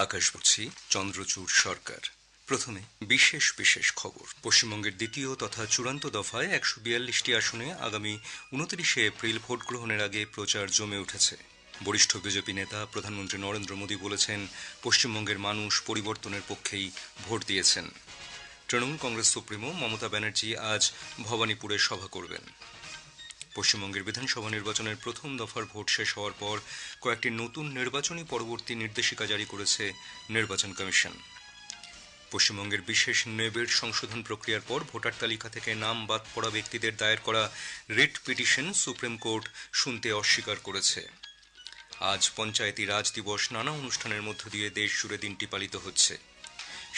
আকাশবাণী চন্দ্রচূড় সরকার। প্রথমে বিশেষ বিশেষ খবর। পশ্চিমবঙ্গের দ্বিতীয় তথা চূড়ান্ত দফায় ১৪২টি আসনে আগামী ২৯শে এপ্রিল ভোট গ্রহণের আগে প্রচার জমে উঠেছে। বরিষ্ঠ বিজেপি নেতা প্রধানমন্ত্রী নরেন্দ্র মোদী বলেছেন, পশ্চিমবঙ্গের মানুষ পরিবর্তনের পক্ষেই ভোট দিয়েছেন। তৃণমূল কংগ্রেস সুপ্রিমো মমতা ব্যানার্জি আজ ভবানীপুরে সভা করবেন। পশ্চিমবঙ্গের বিধানসভা নির্বাচনের প্রথম দফার ভোট শেষ হওয়ার পর কয়েকটি নতুন নির্বাচনী পরবর্তী নির্দেশিকা জারি করেছে নির্বাচন কমিশন। পশ্চিমবঙ্গের বিশেষ নিবিড় সংশোধন প্রক্রিয়ার পর ভোটার তালিকা থেকে নাম বাদ পড়া ব্যক্তিদের দায়ের করা রিট পিটিশন সুপ্রিম কোর্ট শুনতে অস্বীকার করেছে। আজ পঞ্চায়েতি রাজ দিবস নানা অনুষ্ঠানের মধ্য দিয়ে দেশ জুড়ে দিনটি পালিত হচ্ছে।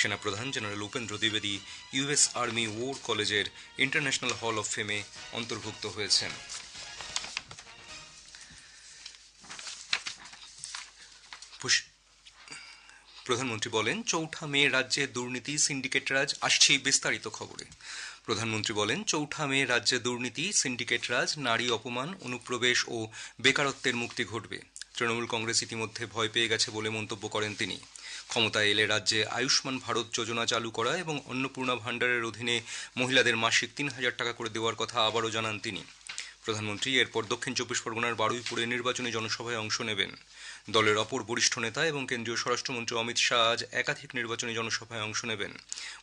সেনাপ্রধান জেনারেল উপেন্দ্র দ্বিবেদী ইউএস আর্মি ওয়ার কলেজের ইন্টারন্যাশনাল হল অফ ফেমে অন্তর্ভুক্ত হয়েছেন। প্রধানমন্ত্রী বলেন, চৌঠা মে রাজ্যে দুর্নীতি সিন্ডিকেট রাজ। আসছে বিস্তারিত খবরে। প্রধানমন্ত্রী বলেন, চৌঠা মে রাজ্যে দুর্নীতি সিন্ডিকেট রাজ, নারী অপমান, অনুপ্রবেশ ও বেকারত্বের মুক্তি ঘটবে। তৃণমূল কংগ্রেস ইতিমধ্যে ভয় পেয়ে গেছে বলে মন্তব্য করেন তিনি। ক্ষমতায় এলে রাজ্যে আয়ুষ্মান ভারত যোজনা চালু করা এবং অন্নপূর্ণা ভাণ্ডারের অধীনে মহিলাদের মাসিক ৩,০০০ টাকা করে দেওয়ার কথা আবারও জানান তিনি। প্রধানমন্ত্রী এরপর দক্ষিণ চব্বিশ পরগনার বারুইপুরে নির্বাচনী জনসভায় অংশ নেবেন। দলের অপর বরিষ্ঠ নেতা এবং কেন্দ্রীয় স্বরাষ্ট্রমন্ত্রী অমিত শাহ আজ একাধিক নির্বাচনী জনসভায় অংশ নেবেন।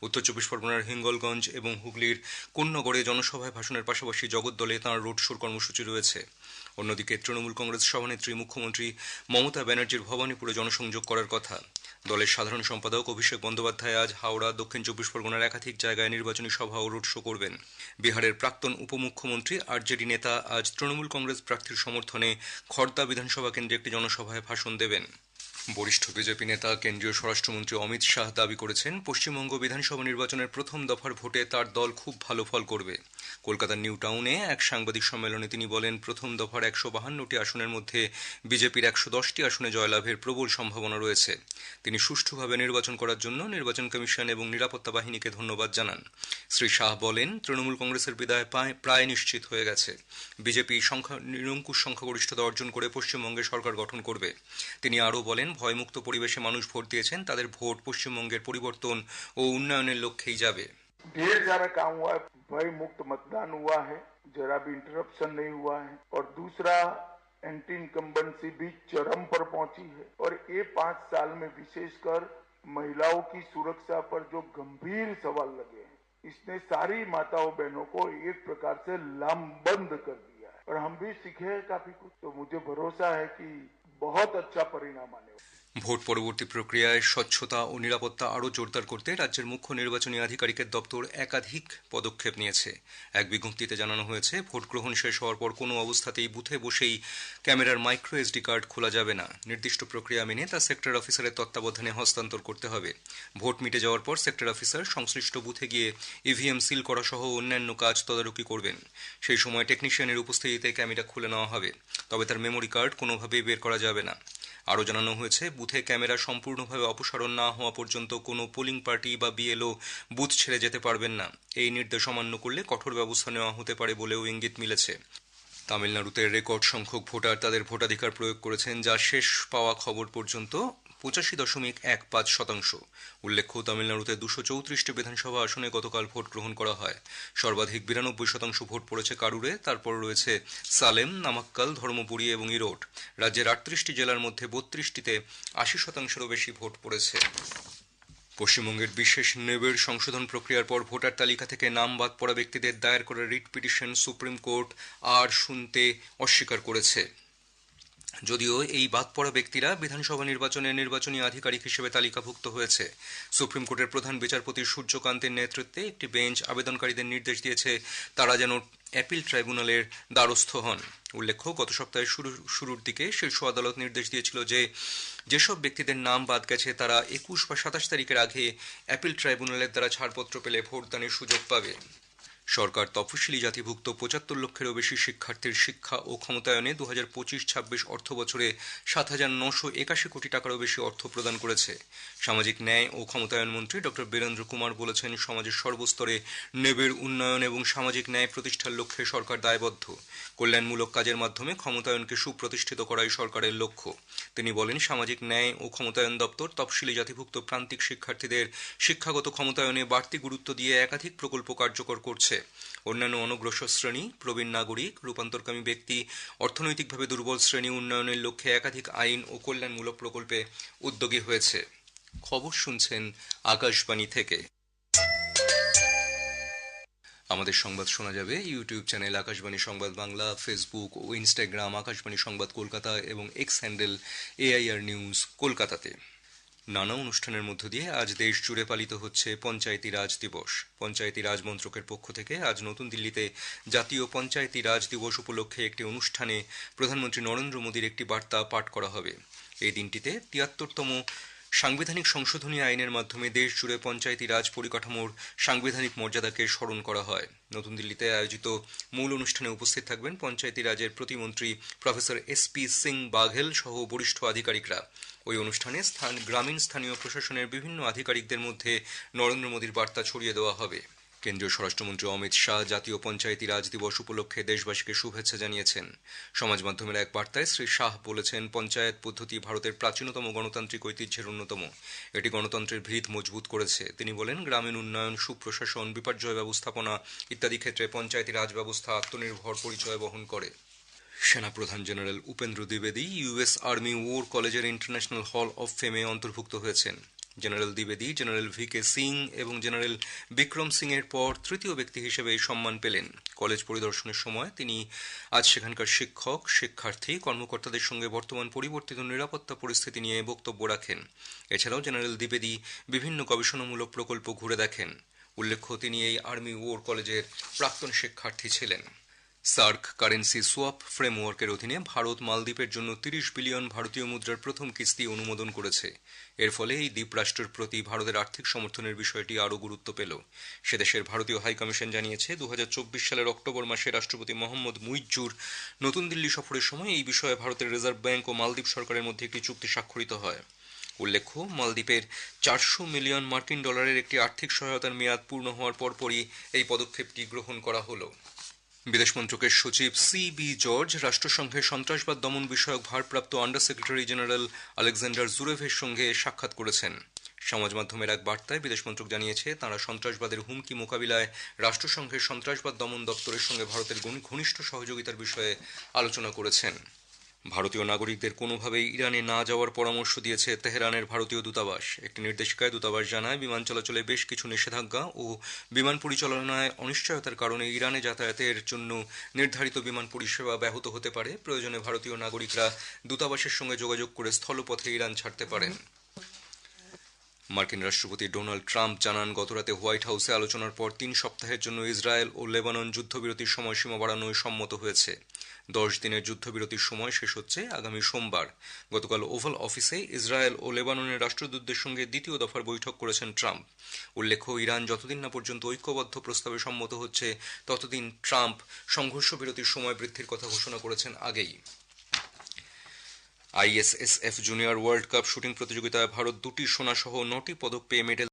উত্তর চব্বিশ পরগনার হিঙ্গলগঞ্জ এবং হুগলির কোন্নগরে জনসভায় ভাষণের পাশাপাশি জগদ্দলে তাঁর রোড শোর কর্মসূচি রয়েছে। অন্যদিকে তৃণমূল কংগ্রেস সভানেত্রী মুখ্যমন্ত্রী মমতা ব্যানার্জির ভবানীপুরে জনসংযোগ করার কথা। দলের সাধারণ সম্পাদক অভিষেক বন্দ্যোপাধ্যায় আজ হাওড়া, দক্ষিণ চব্বিশ পরগনার একাধিক জায়গায় নির্বাচনী সভা ও রোড শো করবেন। বিহারের প্রাক্তন উপমুখ্যমন্ত্রী আরজেডি নেতা আজ তৃণমূল কংগ্রেস প্রার্থীর সমর্থনে খড়দা বিধানসভা কেন্দ্রে একটি জনসভায় ভাষণ দেবেন। বরিষ্ঠ বিজেপি নেতা কেন্দ্রীয় স্বরাষ্ট্রমন্ত্রী অমিত শাহ দাবি করেছেন, পশ্চিমবঙ্গ বিধানসভা নির্বাচনের প্রথম দফার ভোটে তার দল খুব ভালো ফল করবে। কলকাতার নিউ টাউনে এক সাংবাদিক সম্মেলনে তিনি বলেন, প্রথম দফার ১৫২টি আসনের মধ্যে বিজেপির ১১০টি আসনে জয়লাভের প্রবল সম্ভাবনা রয়েছে। তিনি সুষ্ঠুভাবে নির্বাচন করার জন্য নির্বাচন কমিশন এবং নিরাপত্তা বাহিনীকে ধন্যবাদ জানান। শ্রী শাহ বলেন, তৃণমূল কংগ্রেসের বিদায় প্রায় নিশ্চিত হয়ে গেছে। বিজেপি নিরঙ্কুশ সংখ্যাগরিষ্ঠতা অর্জন করে পশ্চিমবঙ্গে সরকার গঠন করবে। তিনি আরও বলেন, ভয়মুক্ত পরিবেশে মানুষ ভোট দিয়েছেন, তাদের ভোট পশ্চিমবঙ্গের পরিবর্তন ও উন্নয়নের লক্ষ্যেই যাবে। ढेर सारा काम हुआ है, भय मुक्त मतदान हुआ है, जरा भी इंटरप्शन नहीं हुआ है, और दूसरा एंटी इनकम्बेंसी भी चरम पर पहुंची है। और ये 5 साल में विशेषकर महिलाओं की सुरक्षा पर जो गंभीर सवाल लगे हैं, इसने सारी माताओं बहनों को एक प्रकार से लामबंद कर दिया है। और हम भी सीखे हैं काफी कुछ, तो मुझे भरोसा है कि बहुत अच्छा परिणाम आने वाला है। ভোট পরবর্তী প্রক্রিয়ায় স্বচ্ছতা ও নিরাপত্তা আরও জোরদার করতে রাজ্যের মুখ্য নির্বাচনী আধিকারিকের দপ্তর একাধিক পদক্ষেপ নিয়েছে। এক বিজ্ঞপ্তিতে জানানো হয়েছে, ভোট গ্রহণ শেষ হওয়ার পর কোনো অবস্থাতেই বুথে বসেই ক্যামেরার মাইক্রো এসডি কার্ড খোলা যাবে না। নির্দিষ্ট প্রক্রিয়া মেনে তা সেক্টর অফিসারের তত্ত্বাবধানে হস্তান্তর করতে হবে। ভোট মিটে যাওয়ার পর সেক্টর অফিসার সংশ্লিষ্ট বুথে গিয়ে ইভিএম সিল করা সহ অন্যান্য কাজ তদারকি করবেন। সেই সময় টেকনিশিয়ানের উপস্থিতিতে ক্যামেরা খুলে নেওয়া হবে, তবে তার মেমোরি কার্ড কোনোভাবেই বের করা যাবে না। আরও জানানো হয়েছে, বুথে ক্যামেরা সম্পূর্ণভাবে অপসারণ না হওয়া পর্যন্ত কোনো পোলিং পার্টি বা বিএলও বুথ ছেড়ে যেতে পারবেন না। এই নির্দেশ অমান্য করলে কঠোর ব্যবস্থা নেওয়া হতে পারে বলেও ইঙ্গিত মিলেছে। তামিলনাড়ুতে রেকর্ড সংখ্যক ভোটার তাদের ভোটাধিকার প্রয়োগ করেছেন, যা শেষ পাওয়া খবর পর্যন্ত 85.15%। উল্লেখ্য, তামিলনাড়ুতে 234টি বিধানসভা আসনে গতকাল ভোট গ্রহণ করা হয়। সর্বাধিক 92% ভোট পড়েছে কারুরে, তারপর রয়েছে সালেম, নামাক্কাল, ধর্মপুরী এবং ইরোড। রাজ্যের 38টি জেলার মধ্যে 32টিতে 80%-এরও বেশি ভোট পড়েছে। পশ্চিমবঙ্গের বিশেষ নিবিড় সংশোধন প্রক্রিয়ার পর ভোটার তালিকা থেকে নাম বাদ পড়া ব্যক্তিদের দায়ের করা রিট পিটিশন সুপ্রিম কোর্ট আর শুনতে অস্বীকার করেছে। যদিও এই বাদ পড়া ব্যক্তিরা বিধানসভা নির্বাচনের নির্বাচনী আধিকারিক হিসেবে তালিকাভুক্ত হয়েছে। সুপ্রিম কোর্টের প্রধান বিচারপতি সূর্যকান্তের নেতৃত্বে একটি বেঞ্চ আবেদনকারীদের নির্দেশ দিয়েছে তারা যেন অ্যাপিল ট্রাইব্যুনালের দ্বারস্থ হন। উল্লেখ্য, গত সপ্তাহের শুরুর দিকে শীর্ষ আদালত নির্দেশ দিয়েছিল যে যেসব ব্যক্তিদের নাম বাদ গেছে তারা 21 বা 27 তারিখের আগে অ্যাপিল ট্রাইব্যুনালের দ্বারা ছাড়পত্র পেলে ভোটদানের সুযোগ পাবে। সরকার তফসিলি জাতিভুক্ত ৭৫ লক্ষেরও বেশি শিক্ষার্থীর শিক্ষা ও ক্ষমতায়নে ২০২৫-২৬ অর্থবছরে ৭,৯৮১ কোটি টাকারও বেশি অর্থ প্রদান করেছে। সামাজিক ন্যায় ও ক্ষমতায়ন মন্ত্রী ড. বীরেন্দ্র কুমার বলেছেন, সমাজের সর্বস্তরে নেবের উন্নয়ন এবং সামাজিক ন্যায় প্রতিষ্ঠার লক্ষ্যে সরকার দায়বদ্ধ। কল্যাণমূলক কাজের মাধ্যমে ক্ষমতায়নকে সুপ্রতিষ্ঠিত করাই সরকারের লক্ষ্য। তিনি বলেন, সামাজিক ন্যায় ও ক্ষমতায়ন দপ্তর তফসিলি জাতিভুক্ত প্রান্তিক শিক্ষার্থীদের শিক্ষাগত ক্ষমতায়নে বাড়তি গুরুত্ব দিয়ে একাধিক প্রকল্প কার্যকর করছে। অন্যান্য অনগ্রসর শ্রেণী, প্রবীণ নাগরিক, রূপান্তরকামী ব্যক্তি, অর্থনৈতিকভাবে দুর্বল শ্রেণী উন্নয়নের লক্ষ্যে একাধিক আইন ও কল্যাণমূলক প্রকল্পে উদ্যোগী হয়েছে। খবর শুনছেন আকাশবাণী থেকে। আমাদের সংবাদ শোনা যাবে ইউটিউব চ্যানেল আকাশবাণী সংবাদ বাংলা, ফেসবুক ও ইনস্টাগ্রাম আকাশবাণী সংবাদ কলকাতা এবং এক্স হ্যান্ডেল AIR নিউজ কলকাতাতে। নানা অনুষ্ঠানের মধ্য দিয়ে আজ দেশ জুড়ে পালিত হচ্ছে পঞ্চায়েতি রাজ দিবস। পঞ্চায়েতি রাজ মন্ত্রকের পক্ষ থেকে আজ নতুন দিল্লিতে জাতীয় পঞ্চায়েতি রাজ দিবস উপলক্ষে একটি অনুষ্ঠানে প্রধানমন্ত্রী নরেন্দ্র মোদীর একটি বার্তা পাঠ করা হবে। এই দিনটিতে ৭৩তম সাংবিধানিক সংশোধনী আইনের মাধ্যমে দেশ জুড়ে পঞ্চায়েতি রাজ পরিকাঠামোর সাংবিধানিক মর্যাদাকে স্মরণ করা হয়। নতুন দিল্লিতে আয়োজিত মূল অনুষ্ঠানে উপস্থিত থাকবেন পঞ্চায়েতি রাজের প্রতিমন্ত্রী প্রফেসর SP সিং বাঘেল সহ বরিষ্ঠ আধিকারিকরা। ওই অনুষ্ঠানে গ্রামীণ স্থানীয় প্রশাসনের বিভিন্ন আধিকারিকদের মধ্যে নরেন্দ্র মোদীর বার্তা ছড়িয়ে দেওয়া হবে। কেন্দ্রীয় স্বরাষ্ট্রমন্ত্রী অমিত শাহ জাতীয় পঞ্চায়েতি রাজ দিবস উপলক্ষে দেশবাসীকে শুভেচ্ছা জানিয়েছেন। সমাজ মাধ্যমের এক বার্তায় শ্রী শাহ বলেছেন, পঞ্চায়েত পদ্ধতি ভারতের প্রাচীনতম গণতান্ত্রিক ঐতিহ্যের অন্যতম। এটি গণতন্ত্রের ভিত মজবুত করেছে। তিনি বলেন, গ্রামীণ উন্নয়ন, সুপ্রশাসন, বিপর্যয় ব্যবস্থাপনা ইত্যাদি ক্ষেত্রে পঞ্চায়েতি রাজ ব্যবস্থা আত্মনির্ভর পরিচয় বহন করে। সেনাপ্রধান জেনারেল উপেন্দ্র দ্বিবেদী US আর্মি ওর কলেজের ইন্টারন্যাশনাল হল অফ ফেমে অন্তর্ভুক্ত হয়েছেন। জেনারেল দ্বিবেদী জেনারেল VK সিং এবং জেনারেল বিক্রম সিং এর পর তৃতীয় ব্যক্তি হিসেবে এই সম্মান পেলেন। কলেজ পরিদর্শনের সময় তিনি আজ সেখানকার শিক্ষক, শিক্ষার্থী, কর্মকর্তাদের সঙ্গে বর্তমান পরিবর্তিত নিরাপত্তা পরিস্থিতি নিয়ে বক্তব্য রাখেন। এছাড়াও জেনারেল দ্বিবেদী বিভিন্ন গবেষণামূলক প্রকল্প ঘুরে দেখেন। উল্লেখ্য, তিনি এই আর্মি ওর কলেজের প্রাক্তন শিক্ষার্থী ছিলেন। সার্ক কারেন্সি সোয়াপ ফ্রেমওয়ার্কের অধীনে ভারত মালদ্বীপের জন্য 30 বিলিয়ন ভারতীয় মুদ্রার প্রথম কিস্তি অনুমোদন করেছে। এর ফলে এই দ্বীপরাষ্ট্রের প্রতি ভারতের আর্থিক সমর্থনের বিষয়টি আরও গুরুত্ব পেল। সেদেশের ভারতীয় হাইকমিশন জানিয়েছে, 2024 সালের অক্টোবর মাসে রাষ্ট্রপতি মোহাম্মদ মুইজ্জুর নতুন দিল্লি সফরের সময় এই বিষয়ে ভারতের রিজার্ভ ব্যাংক ও মালদ্বীপ সরকারের মধ্যে একটি চুক্তি স্বাক্ষরিত হয়। উল্লেখ্য, মালদ্বীপের 400 মিলিয়ন মার্কিন ডলারের একটি আর্থিক সহায়তার মেয়াদ পূর্ণ হওয়ার পরপরই এই পদক্ষেপটি গ্রহণ করা হলো। বিদেশ মন্ত্রকের সচিব CB জর্জ রাষ্ট্রসংঘের সন্ত্রাসবাদ দমন বিষয়ক ভারপ্রাপ্ত আন্ডার সেক্রেটারি জেনারেল আলেকজান্ডার জুরেভের সঙ্গে সাক্ষাৎ করেছেন। সমাজ মাধ্যমের এক বার্তায় বিদেশ মন্ত্রক জানিয়েছে, তাঁরা সন্ত্রাসবাদের হুমকি মোকাবিলায় রাষ্ট্রসংঘের সন্ত্রাসবাদ দমন দপ্তরের সঙ্গে ভারতের ঘনিষ্ঠ সহযোগিতার বিষয়ে আলোচনা করেছেন। ভারতীয় নাগরিকদের কোনোভাবেই ইরানে না যাওয়ার পরামর্শ দিয়েছে তেহরানের ভারতীয় দূতাবাস। একটি নির্দেশিকায় দূতাবাস জানায়, বিমান চলাচলে বেশ কিছু নিষেধাজ্ঞা ও বিমান পরিচালনায় অনিশ্চয়তার কারণে ইরানে যাতায়াতের জন্য নির্ধারিত বিমান পরিষেবা ব্যাহত হতে পারে। প্রয়োজনে ভারতীয় নাগরিকরা দূতাবাসের সঙ্গে যোগাযোগ করে স্থলপথে ইরান ছাড়তে পারেন। মার্কিন রাষ্ট্রপতি ডোনাল্ড ট্রাম্প জানান, গতরাতে হোয়াইট হাউসে আলোচনার পর 3 সপ্তাহের জন্য ইসরায়েল ও লেবানন যুদ্ধবিরতির সময়সীমা বাড়ানোয় সম্মত হয়েছে। 10 দিনের যুদ্ধবিরতির সময় শেষ হচ্ছে আগামী সোমবার। গতকাল ওভাল অফিসে ইসরায়েল ও লেবাননের রাষ্ট্রদূতদের সঙ্গে দ্বিতীয় দফার বৈঠক করেছেন ট্রাম্প। উল্লেখ্য, ইরান যতদিন না পর্যন্ত ঐক্যবদ্ধ প্রস্তাবে সম্মত হচ্ছে, ততদিন ট্রাম্প সংঘর্ষ বিরতির সময় বৃদ্ধির কথা ঘোষণা করেছেন আগেই। ISSF junior world cup shooting প্রতিযোগিতায় ভারত 2টি সোনা সহ 9টি পদক পেয়ে মেডেল